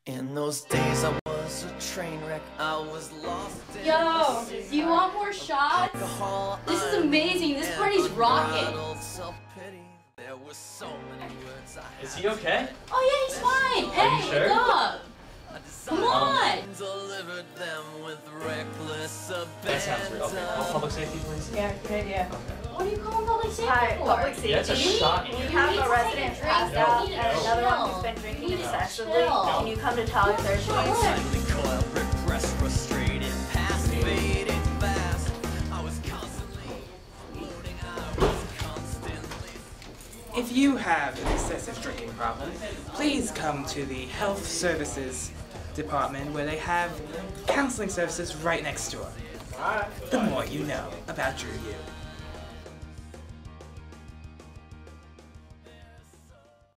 In those days I was a train wreck, I was lost in Yo, do you want more shots? alcohol. This is amazing, this party's rocking. Is he okay? Oh yeah, he's fine. Hey, you sure? wake up. Come on. That sounds real. Okay, call public safety, please. Yeah, good idea. What are you calling public safety Hi, for? public safety. Yeah, it's a shot. You have a resident passed out and another one who's been drinking excessively. Can you come to Tyler please? If you have an excessive drinking problem, please come to the Health Services Department where they have counseling services right next door. The more you know about Drew U.